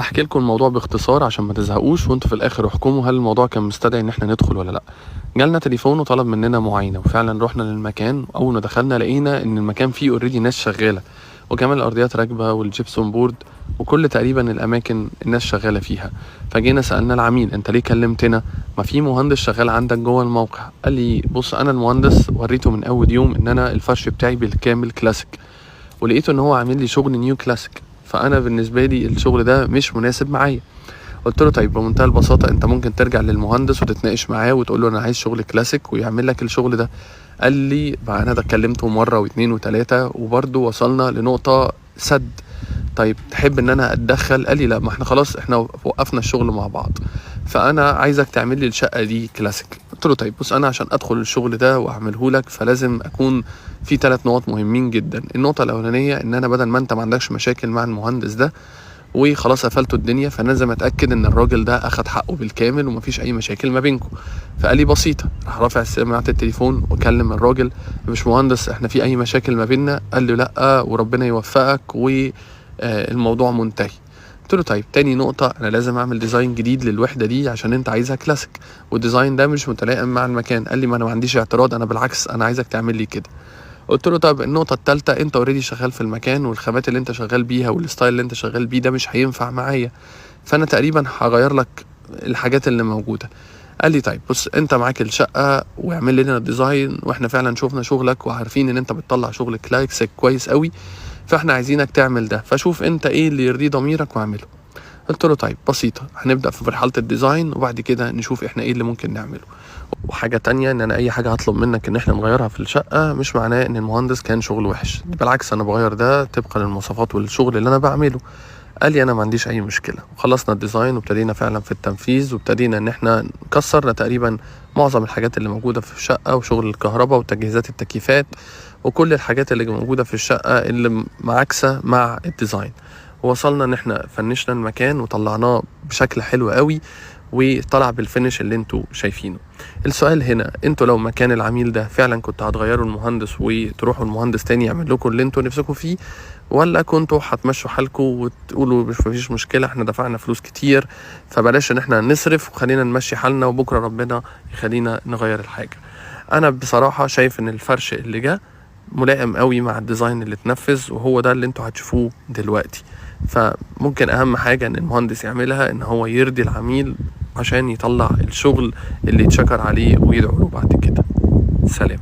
هحكي لكم الموضوع باختصار عشان ما تزهقوش وانتوا في الاخر احكموا هل الموضوع كان مستدعي ان احنا ندخل ولا لا. جالنا تليفون وطلب مننا معاينه، وفعلا رحنا للمكان. اول ما دخلنا لقينا ان المكان فيه اوريدي ناس شغاله، وكمان الارضيات راكبه والجبسون بورد وكل تقريبا الاماكن الناس شغاله فيها. فجينا سالنا العميل انت ليه كلمتنا؟ ما في مهندس شغال عندك جوه الموقع. قال لي بص انا المهندس، وريته من اول يوم ان انا الفرش بتاعي بالكامل كلاسيك، ولقيته ان هو عامل لي شغل نيو كلاسيك، فانا بالنسبه لي الشغل ده مش مناسب معايا. قلت له طيب بمنتهى البساطه انت ممكن ترجع للمهندس وتتناقش معاه وتقول له انا عايز شغل كلاسيك ويعمل لك الشغل ده. قال لي بقى انا ده كلمته مره واثنين وثلاثه وبرده وصلنا لنقطه سد. طيب تحب ان انا اتدخل؟ قال لي لا، ما احنا خلاص احنا وقفنا الشغل مع بعض، فانا عايزك تعمل لي الشقه دي كلاسيك. قلت له طيب بص انا عشان ادخل الشغل ده واعمله لك فلازم اكون في 3 نقط مهمين جدا. النقطه الاولانيه ان انا بدل ما انت ما عندكش مشاكل مع المهندس ده وخلاص قفلتوا الدنيا، فلازم اتاكد ان الراجل ده اخد حقه بالكامل ومفيش اي مشاكل ما بينكم. فقال لي بسيطه. راح رافع سماعه التليفون وكلم الراجل، مش مهندس احنا في اي مشاكل ما بيننا؟ قال له لا وربنا يوفقك والموضوع منتهي. قلت له طيب تاني نقطة، أنا لازم أعمل ديزاين جديد للوحدة دي عشان أنت عايزها كلاسيك والديزاين ده مش متلائم مع المكان. قال لي ما أنا ما عنديش اعتراض، أنا بالعكس أنا عايزك تعمل لي كده. قلت له طب النقطة التالتة، انت اوريدي شغال في المكان والخامات اللي انت شغال بيها والستايل اللي انت شغال بيه ده مش هينفع معايا، فانا تقريبا هغير لك الحاجات اللي موجودة. قال لي طيب بص انت معاك الشقة واعمل لنا الديزاين، واحنا فعلا شوفنا شغلك وعارفين ان انت بتطلع شغل كلاسيك كويس قوي، فاحنا عايزينك تعمل ده، فشوف انت ايه اللي يرضي ضميرك واعمله. قلت له طيب بسيطة، هنبدأ في مرحلة الديزاين وبعد كده نشوف احنا ايه اللي ممكن نعمله. وحاجة تانية ان انا اي حاجة هطلب منك ان احنا نغيرها في الشقة مش معناه ان المهندس كان شغل وحش، بالعكس انا بغير ده طبقا للمواصفات والشغل اللي انا بعمله. قال لي انا ما عنديش اي مشكلة. وخلصنا الديزاين وابتدينا فعلا في التنفيذ، وابتدينا ان احنا كسرنا تقريبا معظم الحاجات اللي موجودة في الشقة وشغل الكهرباء وتجهيزات التكييفات وكل الحاجات اللي موجودة في الشقة اللي معاكسة مع الديزاين. وصلنا ان احنا فنشنا المكان وطلعناه بشكل حلو قوي وطلع بالفينش اللي انتوا شايفينه. السؤال هنا، انتوا لو مكان العميل ده فعلا كنتوا هتغيروا المهندس وتروحوا المهندس تاني يعمل لكم اللي انتوا نفسكم فيه، ولا كنتوا هتمشوا حالكم وتقولوا مش مفيش مشكلة احنا دفعنا فلوس كتير فبلاش ان احنا نصرف وخلينا نمشي حالنا وبكرة ربنا يخلينا نغير الحاجة؟ انا بصراحة شايف ان الفرش اللي جه ملائم قوي مع الديزاين اللي اتنفذ، وهو ده اللي انتوا هتشوفوه دلوقتي. فممكن اهم حاجة ان المهندس يعملها ان هو يرضي العميل عشان يطلع الشغل اللي يتشكر عليه ويدعو له بعد كده. سلام.